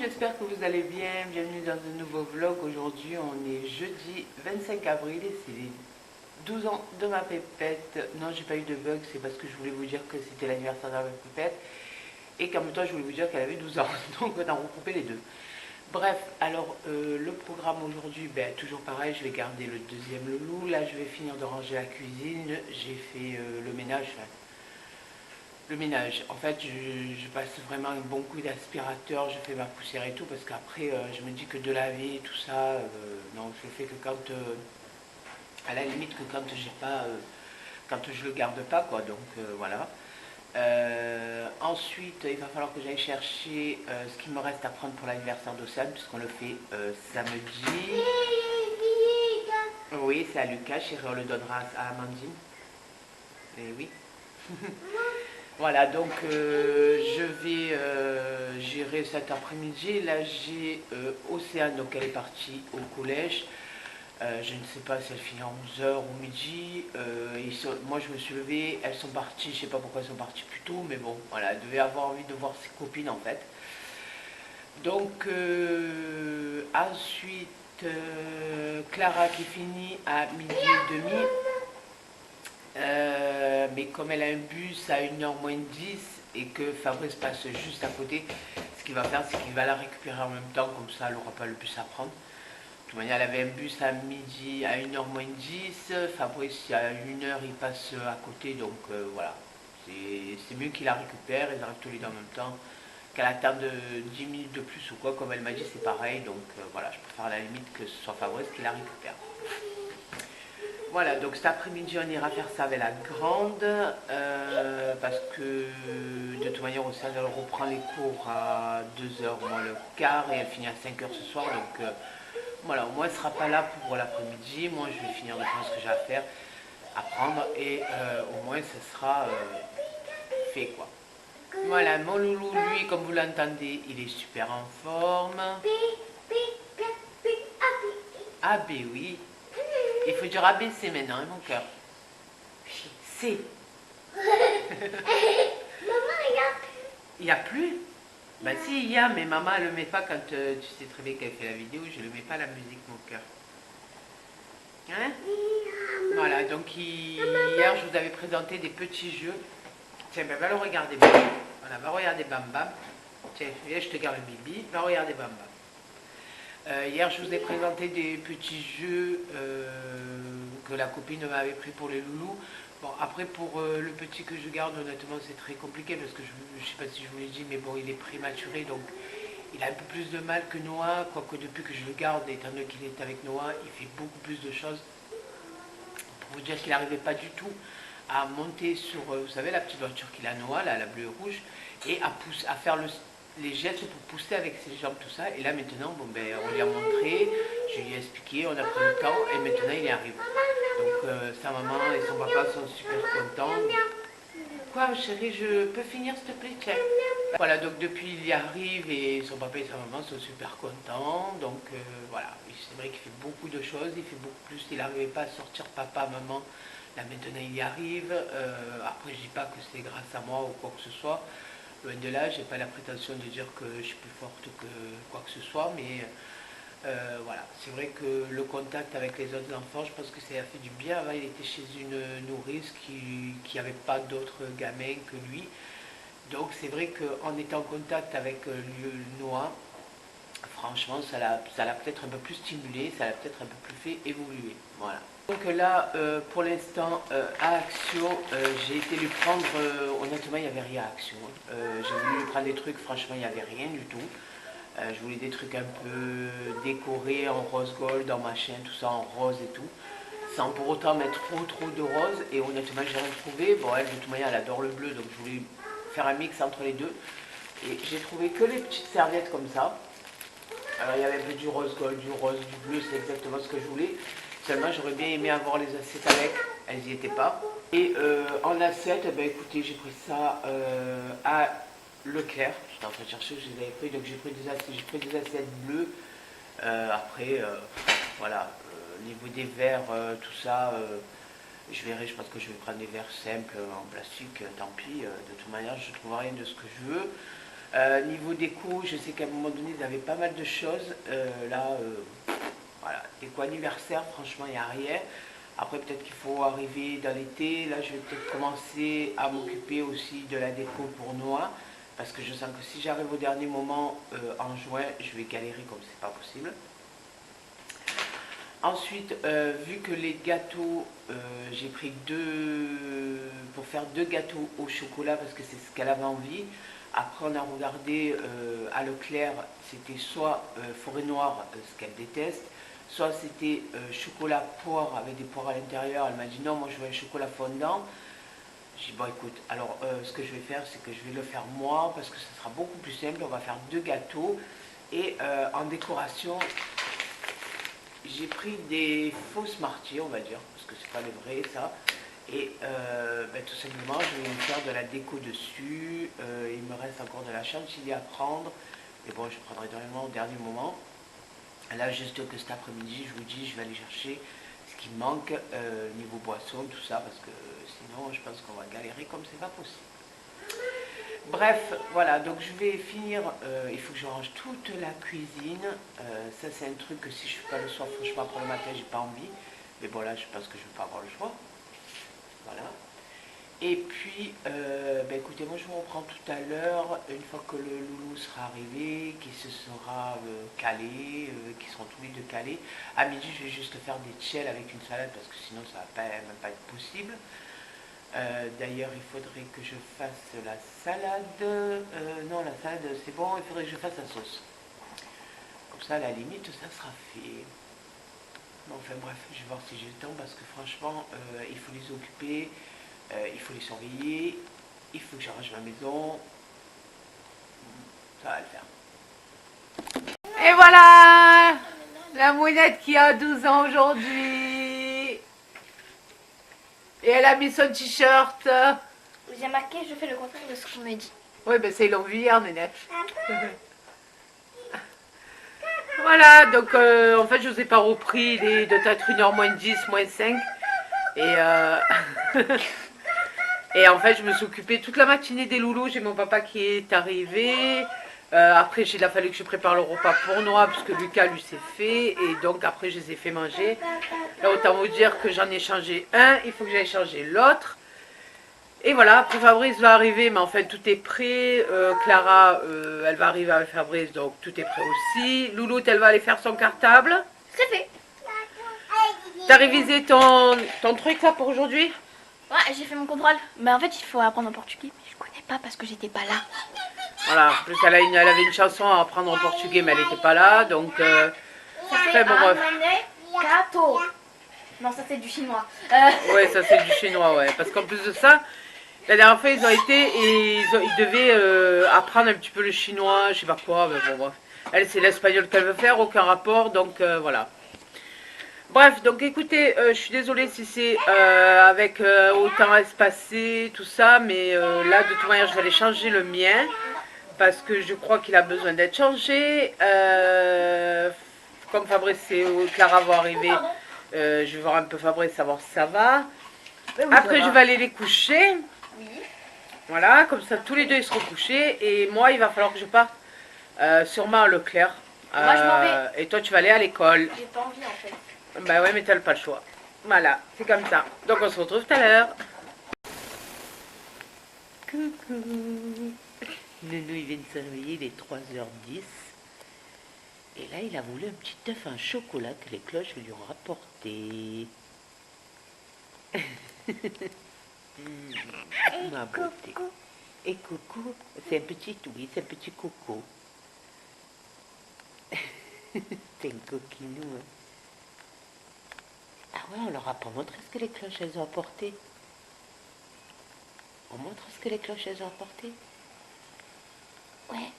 j'espère que vous allez bien. Bienvenue dans un nouveau vlog. Aujourd'hui, on est jeudi 25 avril et c'est les 12 ans de ma pépette. Non, j'ai pas eu de bug, c'est parce que je voulais vous dire que c'était l'anniversaire de ma pépette et qu'en même temps, je voulais vous dire qu'elle avait 12 ans. Donc, on a regroupé les deux. Bref, alors le programme aujourd'hui, toujours pareil, je vais garder le deuxième loulou. Là, je vais finir de ranger la cuisine. J'ai fait le ménage. Le ménage, en fait, je passe vraiment un bon coup d'aspirateur, je fais ma poussière et tout, parce qu'après, je me dis que de laver, tout ça, non, je le fais que quand, à la limite, que quand j'ai pas, quand je le garde pas, quoi, donc voilà. Ensuite, il va falloir que j'aille chercher ce qu'il me reste à prendre pour l'anniversaire d'Océane, puisqu'on le fait samedi. Oui, c'est à Lucas, chérie, on le donnera à Amandine. Et oui. Voilà, donc je vais gérer cet après-midi. Là, j'ai Océane, donc elle est partie au collège. Je ne sais pas si elle finit à 11 h ou midi. Moi, je me suis levée, elles sont parties, je ne sais pas pourquoi elles sont parties plus tôt, mais bon, voilà, elle devait avoir envie de voir ses copines en fait. Donc, ensuite, Clara qui finit à midi et demi. Mais comme elle a un bus à 1 h moins 10 et que Fabrice passe juste à côté, ce qu'il va faire, c'est qu'il va la récupérer en même temps, comme ça elle n'aura pas le bus à prendre. De toute manière, elle avait un bus à midi à 1 h moins 10, Fabrice à 1 h il passe à côté, donc voilà. C'est mieux qu'il la récupère, ils arrivent tous les deux en même temps, qu'elle attende 10 minutes de plus ou quoi, comme elle m'a dit, c'est pareil, donc voilà, je préfère à la limite que ce soit Fabrice qui la récupère. Voilà, donc cet après-midi, on ira faire ça avec la grande, parce que de toute manière, Océane, elle reprend les cours à 2 h moins le quart et elle finit à 5 h ce soir. Donc voilà, au moins, elle ne sera pas là pour l'après-midi. Moi, je vais finir de faire ce que j'ai à faire, à prendre, et au moins, ce sera fait, quoi. Voilà, mon loulou, lui, comme vous l'entendez, il est super en forme. Ah, ben oui. Il faut dire ABC maintenant, hein, mon cœur. C. Maman, regarde. Il n'y a plus. Bah si, il y a, mais maman elle le met pas quand tu sais très bien qu'elle fait la vidéo, je ne le mets pas la musique, mon cœur. Hein? Voilà, donc hier je vous avais présenté des petits jeux. Tiens, ben va le regarder. Voilà, va regarder Bam Bam. Tiens, viens, je te garde le bibi. Va regarder Bam Bam. Hier je vous ai présenté des petits jeux que la copine m'avait pris pour les loulous. Bon, après pour le petit que je garde, honnêtement c'est très compliqué parce que je ne sais pas si je vous l'ai dit, mais bon, il est prématuré, donc il a un peu plus de mal que Noah, quoique depuis que je le garde, étant donné qu'il est avec Noah, il fait beaucoup plus de choses. Pour vous dire qu'il n'arrivait pas du tout à monter sur, vous savez, la petite voiture qu'il a Noah, là, la bleue et rouge, et à faire les gestes pour pousser avec ses jambes, tout ça. Et là maintenant, bon, ben, on lui a montré, je lui ai expliqué, on a pris le temps, et maintenant il y arrive. Donc sa maman et son papa sont super contents. Quoi chérie, je peux finir s'il te plaît? Tiens. Voilà, donc depuis il y arrive et son papa et sa maman sont super contents. Donc voilà, c'est vrai qu'il fait beaucoup de choses, il fait beaucoup plus. Il n'arrivait pas à sortir papa, maman. Là maintenant il y arrive. Après je dis pas que c'est grâce à moi ou quoi que ce soit. Loin de là, j'ai pas la prétention de dire que je suis plus forte que quoi que ce soit, mais voilà, c'est vrai que le contact avec les autres enfants, je pense que ça a fait du bien. Avant, il était chez une nourrice qui n'avait pas d'autres gamins que lui. Donc c'est vrai qu'en étant en contact avec Noah, franchement, ça l'a peut-être un peu plus stimulé, ça l'a peut-être un peu plus fait évoluer. Voilà. Donc là, pour l'instant, à Action, j'ai été lui prendre, honnêtement, il n'y avait rien à Action. J'ai voulu lui prendre des trucs, franchement, il n'y avait rien du tout. Je voulais des trucs un peu décorés en rose gold, en machin, tout ça en rose et tout. Sans pour autant mettre trop de rose. Et honnêtement, j'ai rien trouvé. Bon, elle, de toute manière, elle adore le bleu, donc je voulais faire un mix entre les deux. Et j'ai trouvé que les petites serviettes comme ça. Alors, il y avait un peu du rose gold, du rose, du bleu, c'est exactement ce que je voulais. Seulement, j'aurais bien aimé avoir les assiettes avec. Elles n'y étaient pas. Et en assiette, ben, écoutez, j'ai pris ça à Leclerc. J'étais en train de chercher, je les avais pris, donc j'ai pris des assiettes bleues. Après, voilà, au niveau des verres, tout ça, je verrai, je pense que je vais prendre des verres simples en plastique, tant pis. De toute manière, je ne trouve rien de ce que je veux. Niveau déco, je sais qu'à un moment donné, ils avaient pas mal de choses. Voilà, déco anniversaire, franchement, il n'y a rien. Après, peut-être qu'il faut arriver dans l'été. Là, je vais peut-être commencer à m'occuper aussi de la déco pour Noah. Parce que je sens que si j'arrive au dernier moment en juin, je vais galérer comme c'est pas possible. Ensuite, vu que les gâteaux, j'ai pris pour faire 2 gâteaux au chocolat parce que c'est ce qu'elle avait envie. Après, on a regardé à Leclerc, c'était soit forêt noire, ce qu'elle déteste, soit c'était chocolat poire avec des poires à l'intérieur. Elle m'a dit non, moi je veux un chocolat fondant. J'ai dit bon écoute, alors ce que je vais faire, c'est que je vais le faire moi parce que ce sera beaucoup plus simple. On va faire 2 gâteaux et en décoration, j'ai pris des faux Smarties, on va dire, parce que c'est pas les vrais ça. Et tout simplement, je vais me faire de la déco dessus. Il me reste encore de la chantilly à prendre. Mais bon, je prendrai vraiment au dernier moment. Là, juste que cet après-midi, je vous dis, je vais aller chercher ce qui manque niveau boisson, tout ça, parce que sinon, je pense qu'on va galérer comme c'est pas possible. Bref, voilà, donc je vais finir, il faut que je range toute la cuisine. Ça, c'est un truc que si je ne fais pas le soir, franchement, pour le matin, j'ai pas envie. Mais bon, là, je pense que je ne vais pas avoir le choix. Voilà. Et puis, écoutez, moi je vous reprends tout à l'heure, une fois que le loulou sera arrivé, qu'il se sera calé, qu'ils seront tous les deux calés. À midi, je vais juste faire des tchèles avec une salade parce que sinon ça va même pas être possible. D'ailleurs, il faudrait que je fasse la salade. Non, la salade c'est bon, il faudrait que je fasse la sauce. Comme ça, à la limite, ça sera fait. Bon, enfin bref, je vais voir si j'ai le temps parce que franchement, il faut les occuper. Il faut les surveiller, il faut que j'arrange ma maison, ça va le faire. Et voilà, la mounette qui a 12 ans aujourd'hui. Et elle a mis son t-shirt. J'ai marqué, je fais le contraire de ce qu'on m'a dit. Oui, ben c'est l'envie hier, Nénette. Voilà, donc en fait je vous ai pas repris, il est de peut-être 1h moins 10, moins 5. Et Et en fait, je me suis occupée toute la matinée des loulous. J'ai mon papa qui est arrivé. Après, il a fallu que je prépare le repas pour Noah, puisque Lucas, lui, s'est fait. Et donc, après, je les ai fait manger. Là, autant vous dire que j'en ai changé un. Il faut que j'aille changer l'autre. Et voilà, après, Fabrice va arriver. Mais en fait, tout est prêt. Clara, elle va arriver avec Fabrice. Donc, tout est prêt aussi. Louloute, elle va aller faire son cartable. C'est fait. T'as révisé ton truc, là, pour aujourd'hui ? Ouais, j'ai fait mon contrôle. Mais en fait, il faut apprendre en portugais. Mais je connais pas parce que j'étais pas là. Voilà, en plus elle avait une chanson à apprendre en portugais, mais elle n'était pas là, donc Ça fait bon, bref. gato. Non, ça c'est du chinois. Ouais, ça c'est du chinois, ouais. Parce qu'en plus de ça, la dernière fois ils ont été et ils devaient apprendre un petit peu le chinois, je sais pas quoi, mais bon, bref. Elle, c'est l'espagnol qu'elle veut faire, aucun rapport, donc voilà. Bref, donc écoutez, je suis désolée si c'est avec autant espacé, tout ça, mais là, de toute manière, je vais aller changer le mien, parce que je crois qu'il a besoin d'être changé. Comme Fabrice et Clara vont arriver, je vais voir un peu Fabrice, savoir si ça va. Après, je vais aller les coucher. Oui. Voilà, comme ça, tous les deux, ils seront couchés. Et moi, il va falloir que je parte sûrement à Leclerc. Moi, je m'en vais. Et toi, tu vas aller à l'école. J'ai pas envie en fait. Bah ouais, mais t'as pas le choix. Voilà, c'est comme ça. Donc on se retrouve tout à l'heure. Coucou. Nounou, il vient de se réveiller, il est 3h10. Et là, il a voulu un petit œuf en chocolat que les cloches lui ont rapporté. Ma beauté. Et coucou, c'est un petit, oui, c'est un petit coco. C'est un coquinou, hein. Ah ouais, on leur a pas montré ce que les cloches elles ont apporté. On montre ce que les cloches elles ont apporté. Ouais.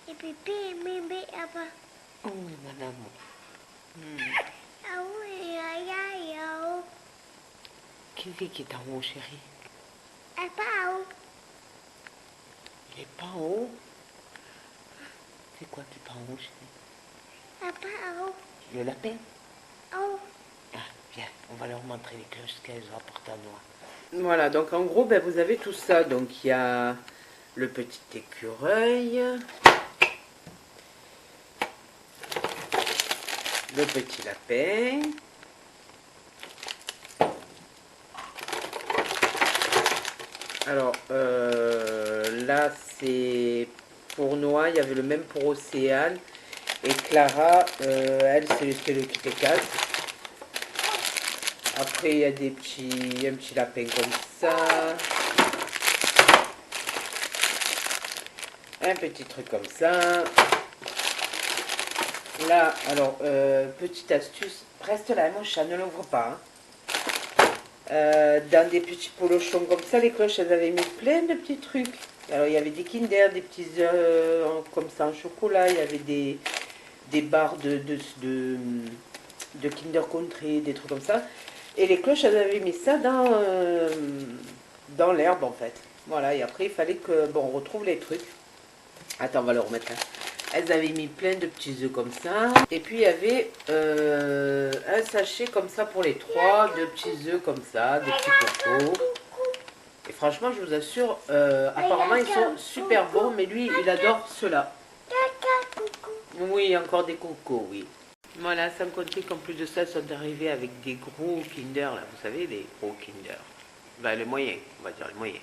Et bébé, bébé, papa. Oh, mon amour. Ah oui, aïe, aïe, aïe. Qui c'est qui est en haut, chérie? Papa, Il est pas en haut. C'est quoi qui est pas en haut, chérie? papa, Le lapin? oh. Ah, viens, on va leur montrer les cloches qu'elles ont apportées à Noah. Voilà, donc en gros, ben, vous avez tout ça. Donc il y a le petit écureuil, le petit lapin, alors là c'est pour Noah, il y avait le même pour Océane, et Clara, elle c'est le Kit Kat. Après il y a un petit lapin comme ça, un petit truc comme ça. Là, alors, petite astuce, reste là, mon chat, ne l'ouvre pas. Hein. Dans des petits polochons comme ça, les cloches, elles avaient mis plein de petits trucs. Alors, il y avait des Kinder, des petits comme ça en chocolat, il y avait des barres de Kinder Country, des trucs comme ça. Et les cloches, elles avaient mis ça dans l'herbe, en fait. Voilà, et après, il fallait que, bon, on retrouve les trucs. Attends, on va le remettre là. Elles avaient mis plein de petits œufs comme ça. Et puis il y avait un sachet comme ça pour les trois. De petits œufs comme ça, des petits cocos. Et franchement, je vous assure, apparemment ils sont super bons. Mais lui, il adore ceux-là. Oui, encore des cocos, oui. Voilà, sans compter qu'en plus de ça, ils sont arrivés avec des gros Kinder, là. Vous savez, des gros Kinder. Ben, les moyens, on va dire les moyens.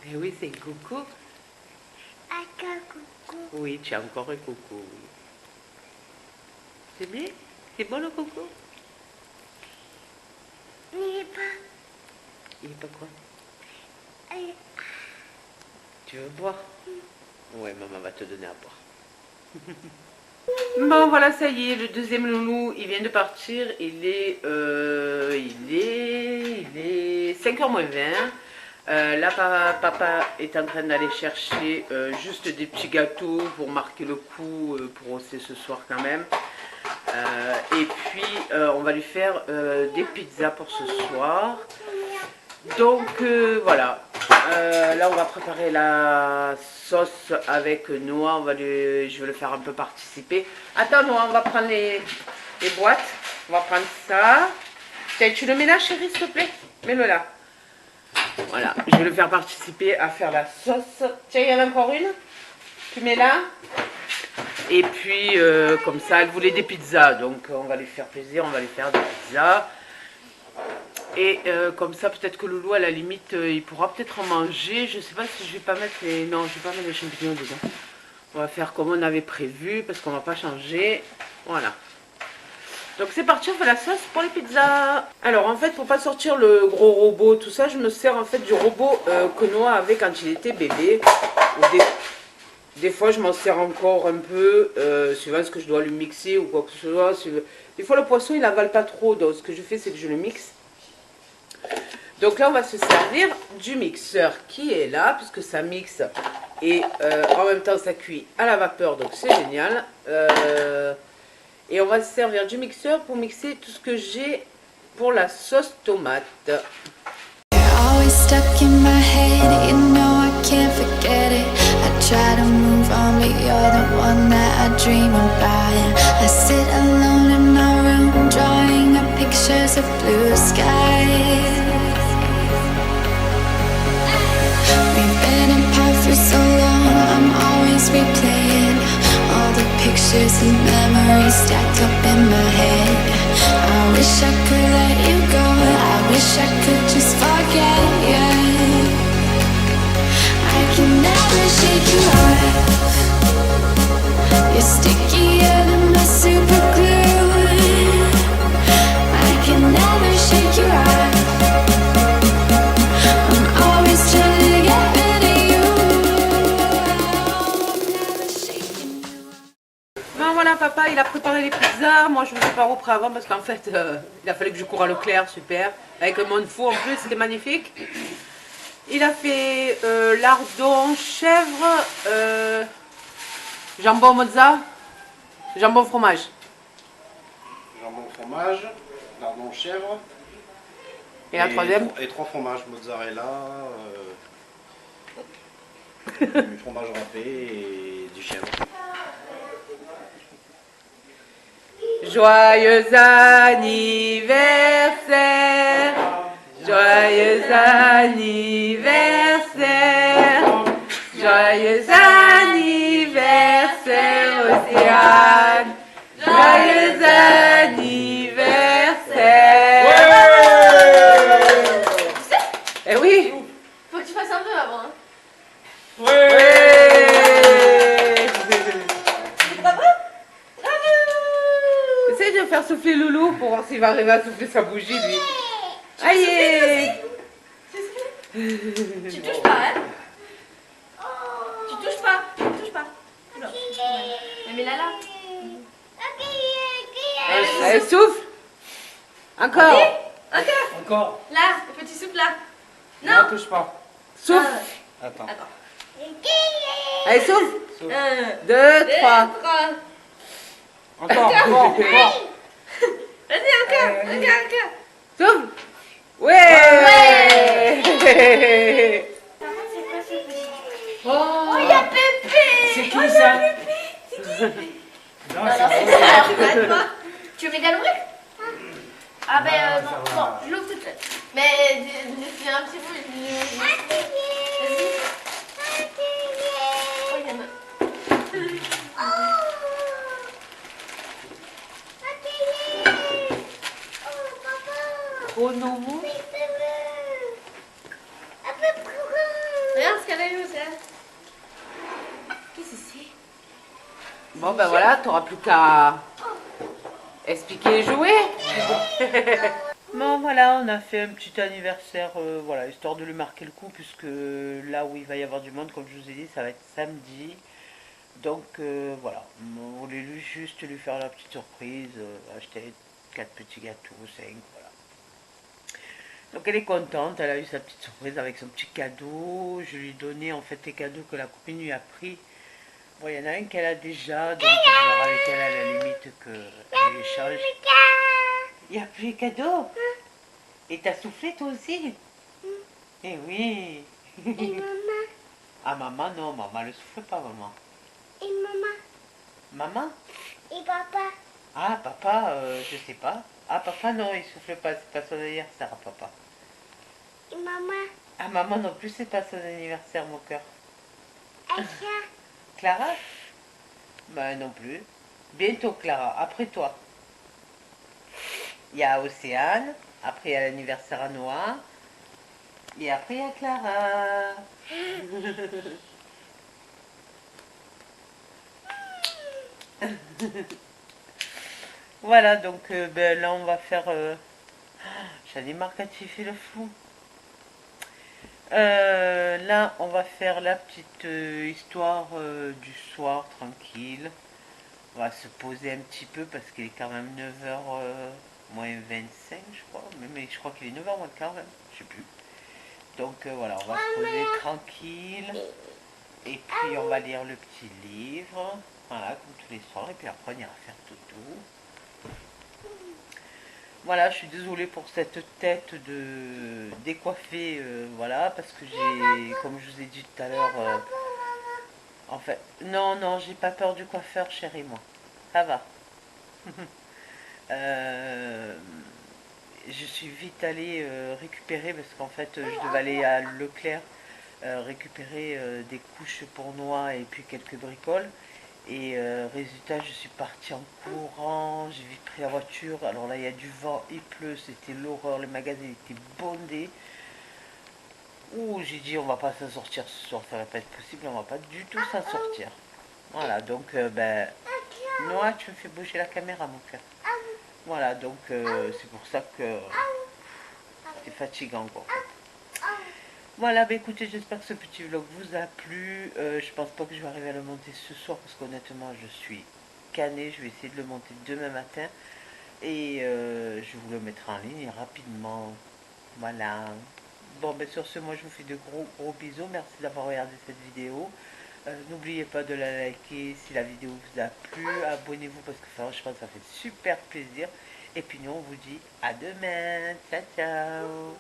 Et oui, c'est coucou. Oui, tu as encore un coucou, oui. C'est bien? C'est bon le coucou? Il est pas. Il est pas quoi? Tu veux boire? Ouais, maman va te donner à boire. Bon, voilà, ça y est, le deuxième loulou, il vient de partir. Il est 5h moins 20. Là, papa est en train d'aller chercher juste des petits gâteaux pour marquer le coup pour Océ ce soir quand même. Et puis, on va lui faire des pizzas pour ce soir. Donc, voilà. Là, on va préparer la sauce avec Noah. Je vais le faire un peu participer. Attends, Noah, on va prendre les boîtes. On va prendre ça. Tiens, tu le mets là, chérie, s'il te plaît? Mets-le là. Voilà, je vais le faire participer à faire la sauce. Tiens, il y en a encore une. Tu mets là. Et puis, comme ça, elle voulait des pizzas. Donc, on va lui faire plaisir, on va lui faire des pizzas. Et comme ça, peut-être que Loulou, à la limite, il pourra peut-être en manger. Je sais pas si je vais pas mettre les... Non, je vais pas mettre les champignons dedans. On va faire comme on avait prévu, parce qu'on va pas changer. Voilà. Donc c'est parti, on fait la sauce pour les pizzas. Alors en fait, pour pas sortir le gros robot, tout ça, je me sers en fait du robot que Noah avait quand il était bébé. Des fois, je m'en sers encore un peu, suivant ce que je dois lui mixer ou quoi que ce soit. Des fois, le poisson, il avale pas trop, donc ce que je fais, c'est que je le mixe. Donc là, on va se servir du mixeur qui est là, puisque ça mixe et en même temps, ça cuit à la vapeur, donc c'est génial. Et on va se servir du mixeur pour mixer tout ce que j'ai pour la sauce tomate. Always stuck in my head, you know I can't forget it. I try to move on, but you're the one that I dream about. I sit alone in my room, drawing up pictures of blue skies. We've been apart for so long, I'm always replaying all the pictures and memories stacked up in my head. I wish I could let you go, I wish I could just forget you. I can never shake you off. You're stickier than my super glue. I can never shake you off. I'm always trying to get rid of you. I'm never shaking you off. Bon voilà, papa il a préparé les pizzas. Moi je me prépare au préavant parce qu'en fait il a fallu que je cours à Leclerc, super. Avec un monde fou en plus, c'était magnifique. Il a fait lardon, chèvre, jambon mozza, jambon fromage. Jambon fromage, lardon chèvre. Et la troisième? Et 3 fromages, mozzarella, du fromage râpé et du chèvre. Joyeux anniversaire, Joyeux anniversaire. Joyeux anniversaire, Océane. Joyeux anniversaire. Eh oui. Faut que tu fasses un peu avant. Hein. Ouais. C'est pas vrai? Essaye de faire souffler Loulou pour voir s'il va arriver à souffler sa bougie, lui. Aïe. Tu touches pas, hein? Tu touches pas. Oula. Mais là. Allez, souffle. Encore. Encore. Là, le petit souffle là. Non, touche pas. Souffle. Attends. Attends. Allez, souffle. 1, 2, 3. 3. Encore. Vas-y, encore. Souffle. Ouais. Oh, il y a Pépé. C'est qui ça? Non, Non, c'est ça, c'est toi. Tu veux m'aider à l'ouvrir? Ah ben non, bon, je l'ouvre toute seule. Mais c'est un petit peu... Vas-y. Oh, il y en a. Oh non. Regarde ce qu'elle a eu, ça. Qu'est-ce que c'est? Bon ben voilà, t'auras plus qu'à expliquer les jouets. Bon voilà, on a fait un petit anniversaire, voilà, histoire de lui marquer le coup, puisque là où il va y avoir du monde, comme je vous ai dit, ça va être samedi. Donc voilà, on voulait juste lui faire la petite surprise, acheter 4 petits gâteaux, 5, voilà. Donc elle est contente, elle a eu sa petite surprise avec son petit cadeau. Je lui ai donné en fait les cadeaux que la copine lui a pris. Bon, il y en a un qu'elle a déjà, donc je vais voir avec elle à la limite qu'elle échange. Il n'y a plus les cadeaux. Et t'as soufflé toi aussi? Eh oui. Et maman, Ah maman non, maman ne souffle pas maman. et maman, Maman? et papa. Ah papa, je sais pas. Ah papa non, il souffle pas, c'est pas son anniversaire à papa. Et maman, Ah maman non plus, c'est pas son anniversaire mon cœur. Aïcha, Clara? Ben non plus. Bientôt Clara, après toi. Il y a Océane, après il y a l'anniversaire à Noah, et après il y a Clara. Voilà, donc ben, là on va faire... J'en ai marre quand il fait le flou. Là on va faire la petite histoire du soir, tranquille. On va se poser un petit peu parce qu'il est quand même 9h moins 25 je crois. Mais je crois qu'il est 9h moins 40 même, je sais plus. Donc voilà, on va se poser tranquille. Et puis on va lire le petit livre. Voilà, comme tous les soirs. Et puis après on ira faire dodo. Voilà, je suis désolée pour cette tête de décoiffée, voilà, parce que j'ai, comme je vous ai dit tout à l'heure, en fait, non, j'ai pas peur du coiffeur, chérie, moi, ça va. Je suis vite allée récupérer, parce qu'en fait, je devais aller à Leclerc récupérer des couches pour Noah et puis quelques bricoles. Et résultat, je suis partie en courant, j'ai vite pris la voiture. Alors là, il y a du vent, il pleut, c'était l'horreur, les magasins étaient bondés. Ouh, j'ai dit, on va pas s'en sortir ce soir, ça va pas être possible, on va pas du tout s'en sortir. Voilà, donc, ben, Noah, tu me fais bouger la caméra, mon cœur. Voilà, donc, c'est pour ça que c'est fatigant, quoi. Voilà, bah écoutez, j'espère que ce petit vlog vous a plu. Je pense pas que je vais arriver à le monter ce soir parce qu'honnêtement, je suis canée. Je vais essayer de le monter demain matin. Et je vous le mettrai en ligne rapidement. Voilà. Bon, ben sur ce, moi je vous fais de gros bisous. Merci d'avoir regardé cette vidéo. N'oubliez pas de la liker si la vidéo vous a plu. Abonnez-vous parce que franchement, ça fait super plaisir. Et puis nous, on vous dit à demain. Ciao, ciao.